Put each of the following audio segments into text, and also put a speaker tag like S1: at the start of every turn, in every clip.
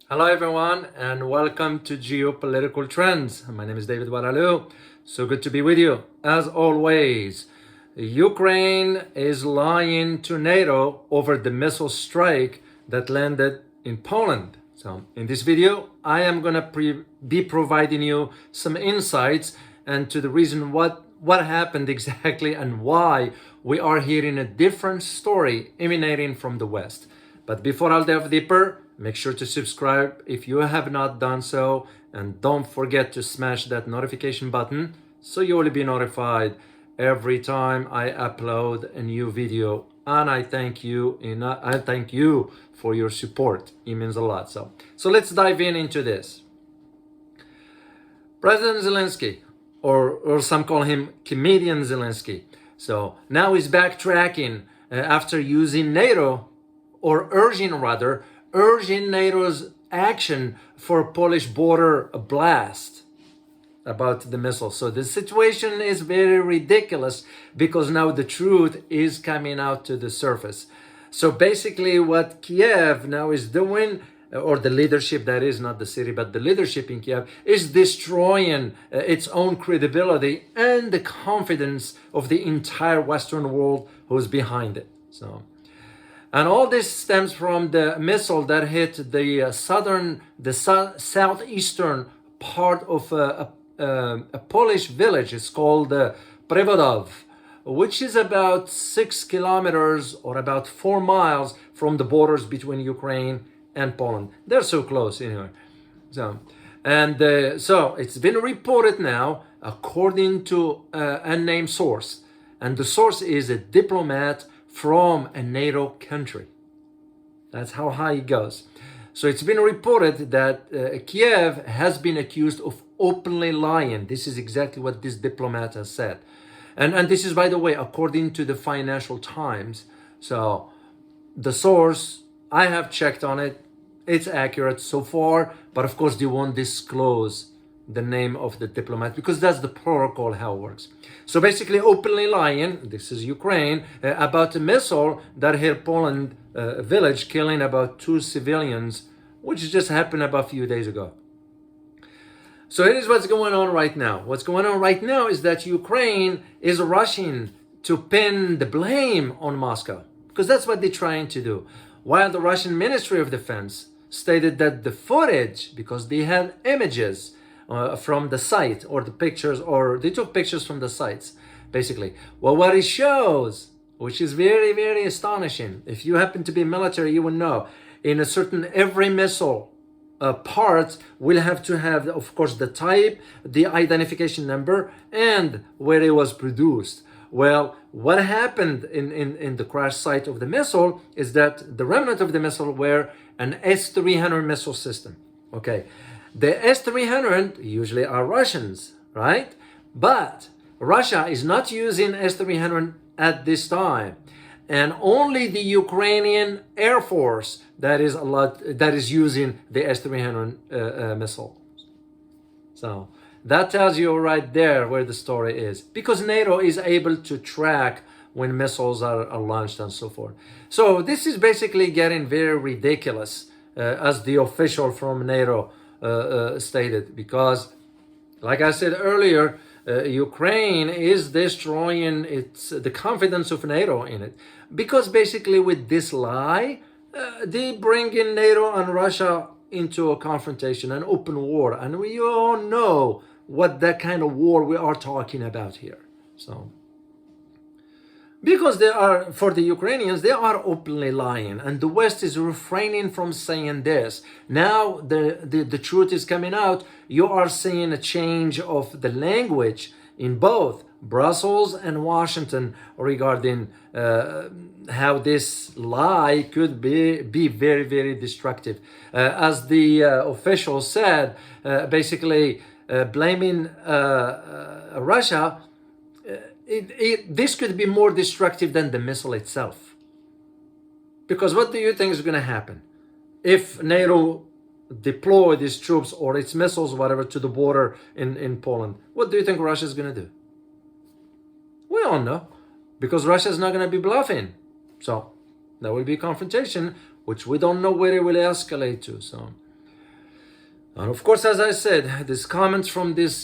S1: Hello everyone and welcome to Geopolitical Trends. My name is David Oualaalou. So good to be with you. As always, Ukraine is lying to NATO over the missile strike that landed in Poland. So in this video, I am going to be providing you some insights into the reason what happened exactly and why we are hearing a different story emanating from the West. But before I delve deeper, make sure to subscribe if you have not done so, and don't forget to smash that notification button so you will be notified every time I upload a new video. And I thank you for your support. It means a lot. So let's dive into this. President Zelensky, or some call him comedian Zelensky. So now he's backtracking after using NATO, or urging NATO's action for Polish border blast about the missile. So the situation is very ridiculous because now the truth is coming out to the surface. So basically what Kiev now is doing, or the leadership, that is not the city, but the leadership in Kiev, is destroying its own credibility and the confidence of the entire Western world who's behind it. And all this stems from the missile that hit the southeastern part of a Polish village. It's called Prewodów, which is about 6 kilometers or about 4 miles from the borders between Ukraine and Poland. They're so close anyway. So it's been reported now, according to an unnamed source, and the source is a diplomat from a NATO country. That's how high it goes. So it's been reported that Kiev has been accused of openly lying. This is exactly what this diplomat has said. And this is, by the way, according to the Financial Times. So the source, I have checked on it. It's accurate so far, but of course they won't disclose the name of the diplomat because that's the protocol, how it works. So basically openly lying, this is Ukraine, about a missile that hit Poland village, killing about 2 civilians, which just happened about a few days ago. So it is what's going on right now. What's going on right now is that Ukraine is rushing to pin the blame on Moscow, because that's what they're trying to do. While the Russian Ministry of Defense stated that the footage, because they had images from the site, or the pictures, or they took pictures from the sites, basically. Well, what it shows, which is very, very astonishing, if you happen to be military, you will know, in a certain, every missile part will have to have, of course, the type, the identification number, and where it was produced. Well, what happened in the crash site of the missile is that the remnant of the missile were an S-300 missile system. Okay. The S-300 usually are Russians, right? But Russia is not using S-300 at this time. And only the Ukrainian Air Force that is using the S-300 missile. So that tells you right there where the story is. Because NATO is able to track when missiles are launched and so forth. So this is basically getting very ridiculous, as the official from NATO stated, because like I said earlier, Ukraine is destroying the confidence of NATO in it, because basically with this lie they bring in NATO and Russia into a confrontation, an open war, and we all know what that kind of war we are talking about here. So because they are, for the Ukrainians, they are openly lying, and the West is refraining from saying this. Now the truth is coming out. You are seeing a change of the language in both Brussels and Washington regarding how this lie could be very, very destructive. As the official said, basically blaming Russia, this could be more destructive than the missile itself. Because what do you think is going to happen if NATO deploy these troops or its missiles, whatever, to the border in Poland? What do you think Russia is going to do? We all know, because Russia is not going to be bluffing. So there will be a confrontation, which we don't know where it will escalate to. So And of course, as I said, this comment from this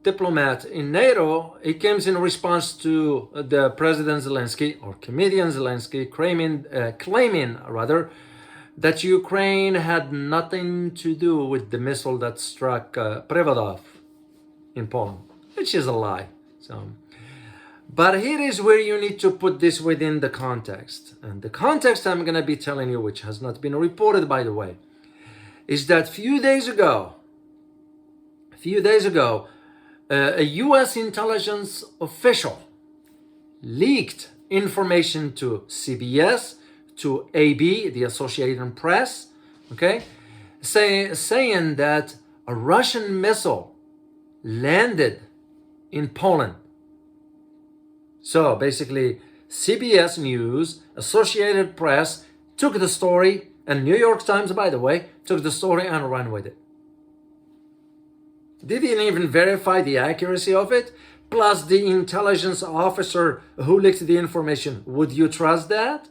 S1: diplomat in NATO, it comes in response to the President Zelensky, or comedian Zelensky, claiming that Ukraine had nothing to do with the missile that struck Prevodov in Poland, which is a lie. But here is where you need to put this within the context. And the context I'm going to be telling you, which has not been reported, by the way, is that a few days ago, a US intelligence official leaked information to CBS, to AB, the Associated Press, okay, saying that a Russian missile landed in Poland. So basically, CBS News, Associated Press took the story, and New York Times, by the way, took the story and ran with it. They didn't even verify the accuracy of it, plus the intelligence officer who leaked the information. Would you trust that?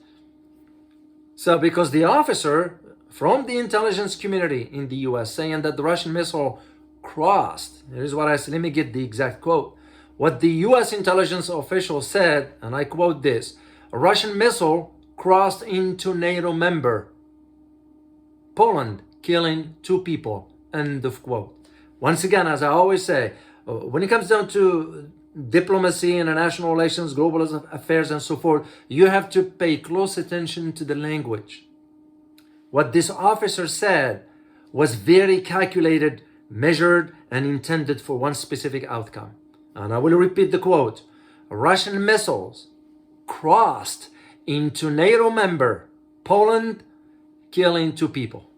S1: So because the officer from the intelligence community in the US saying that the Russian missile crossed, here's what I said, let me get the exact quote. What the US intelligence official said, and I quote this, a Russian missile crossed into NATO member Poland, killing 2 people, end of quote. Once again, as I always say, when it comes down to diplomacy, international relations, global affairs, and so forth, you have to pay close attention to the language. What this officer said was very calculated, measured, and intended for one specific outcome. And I will repeat the quote. Russian missiles crossed into NATO member Poland, killing 2 people.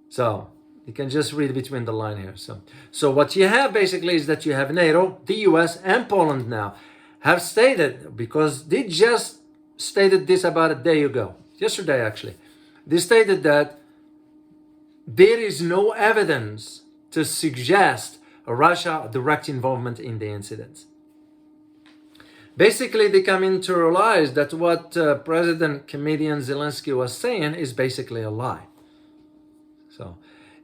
S1: So you can just read between the line here. So what you have basically is that you have NATO, the US, and Poland now have stated, because they just stated this about a day ago, yesterday actually, they stated that there is no evidence to suggest Russia direct involvement in the incidents. Basically, they come in to realize that what President comedian Zelensky was saying is basically a lie. So,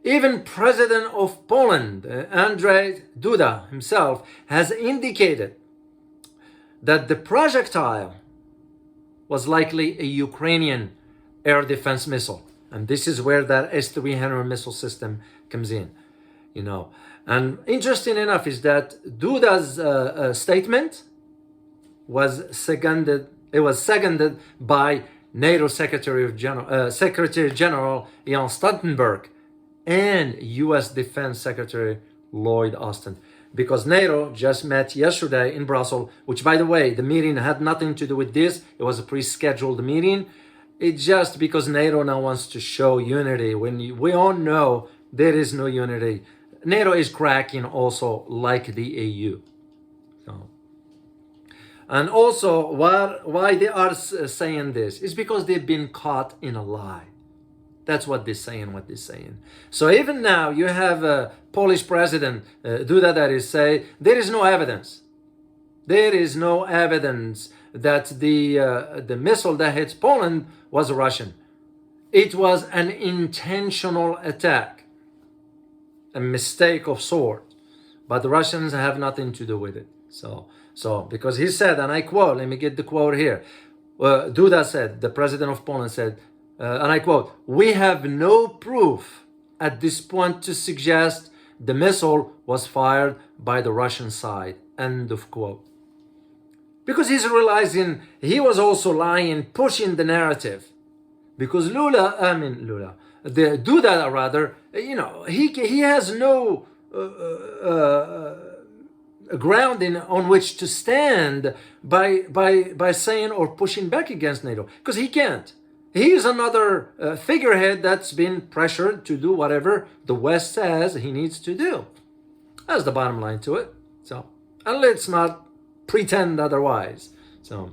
S1: even President of Poland, Andrzej Duda himself, has indicated that the projectile was likely a Ukrainian air defense missile. And this is where that S-300 missile system comes in, you know. And interesting enough is that Duda's statement was seconded by NATO Secretary General Jens Stoltenberg and US Defense Secretary Lloyd Austin. Because NATO just met yesterday in Brussels, which, by the way, the meeting had nothing to do with this. It was a pre-scheduled meeting. It's just because NATO now wants to show unity when we all know there is no unity. NATO is cracking also like the EU. So, and also, why they are saying this is because they've been caught in a lie. That's what they're saying, So even now, you have a Polish president, Duda, that is saying, there is no evidence. There is no evidence that the missile that hits Poland was Russian. It was an intentional attack, a mistake of sort. But the Russians have nothing to do with it. So because he said, and I quote, let me get the quote here. Duda said, the president of Poland said, and I quote, "We have no proof at this point to suggest the missile was fired by the Russian side," end of quote. Because he's realizing he was also lying, pushing the narrative. Because Duda rather, you know, he has no grounding on which to stand by saying or pushing back against NATO, because he can't. He is another figurehead that's been pressured to do whatever the West says he needs to do. That's the bottom line to it. So, and let's not pretend otherwise. So,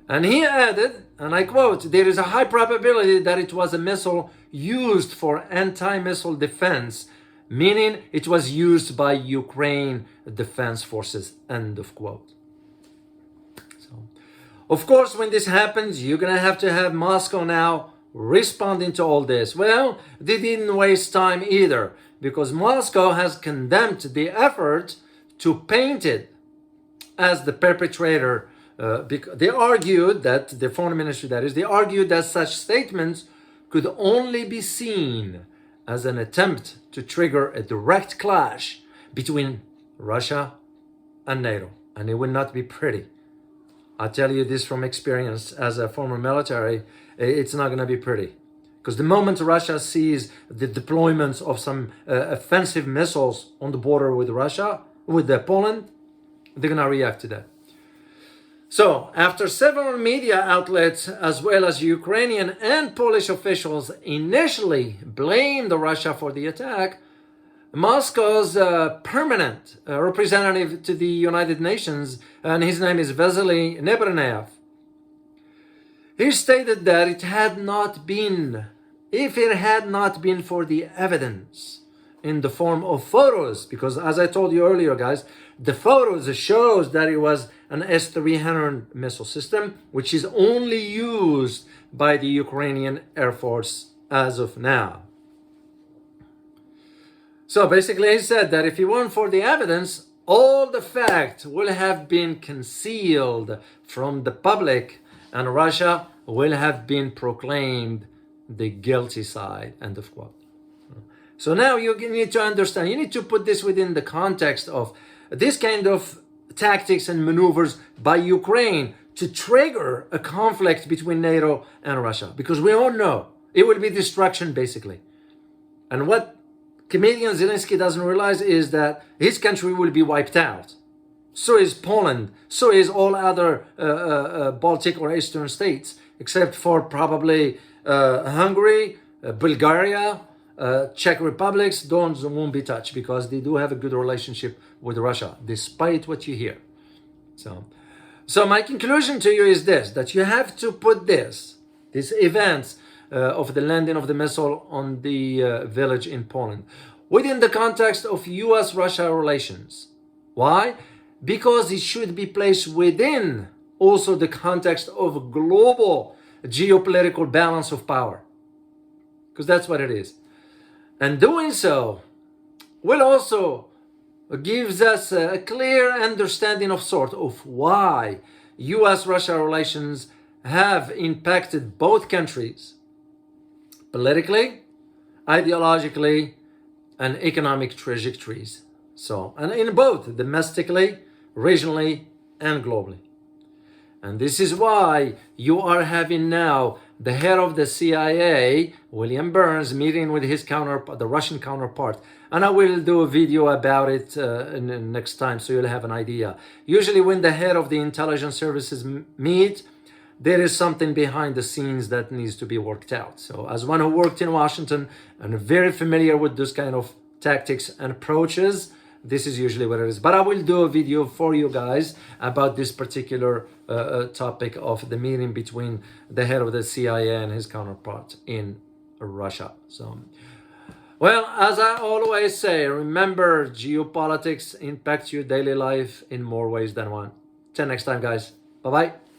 S1: and he added, and I quote, "There is a high probability that it was a missile used for anti-missile defense, meaning it was used by Ukraine defense forces," end of quote. So, of course, when this happens, you're going to have Moscow now responding to all this? Well, they didn't waste time either, because Moscow has condemned the effort to paint it as the perpetrator. They argued that, the foreign ministry that is, they argued that such statements could only be seen as an attempt to trigger a direct clash between Russia and NATO. And it would not be pretty. I tell you this from experience as a former military, it's not going to be pretty. Because the moment Russia sees the deployments of some offensive missiles on the border with Russia, with Poland, they're going to react to that. So, after several media outlets, as well as Ukrainian and Polish officials, initially blamed Russia for the attack, Moscow's permanent representative to the United Nations, and his name is Vasily Nebrenev, he stated that if it had not been for the evidence in the form of photos, because as I told you earlier, guys, the photos shows that it was an S-300 missile system, which is only used by the Ukrainian Air Force as of now. So basically he said that if it weren't for the evidence, all the facts will have been concealed from the public and Russia will have been proclaimed the guilty side, end of quote. So now you need to understand, you need to put this within the context of this kind of tactics and maneuvers by Ukraine to trigger a conflict between NATO and Russia. Because we all know it will be destruction, basically. And what comedian Zelensky doesn't realize is that his country will be wiped out. So is Poland. So is all other Baltic or Eastern states, except for probably Hungary, Bulgaria, Czech Republics. Those won't be touched because they do have a good relationship with Russia, despite what you hear. So my conclusion to you is this, that you have to put these events of the landing of the missile on the village in Poland within the context of US-Russia relations. Why? Because it should be placed within also the context of global geopolitical balance of power. Because that's what it is. And doing so will also gives us a clear understanding of sort of why US-Russia relations have impacted both countries politically, ideologically, and economic trajectories. So, and in both domestically, regionally, and globally. And this is why you are having now the head of the CIA, William Burns, meeting with his counterpart, the Russian counterpart. And I will do a video about it next time, so you'll have an idea. Usually when the head of the intelligence services meet, there is something behind the scenes that needs to be worked out. So as one who worked in Washington and very familiar with this kind of tactics and approaches, this is usually what it is. But I will do a video for you guys about this particular topic of the meeting between the head of the CIA and his counterpart in Russia. So, well, as I always say, remember, geopolitics impacts your daily life in more ways than one. Till next time, guys. Bye-bye.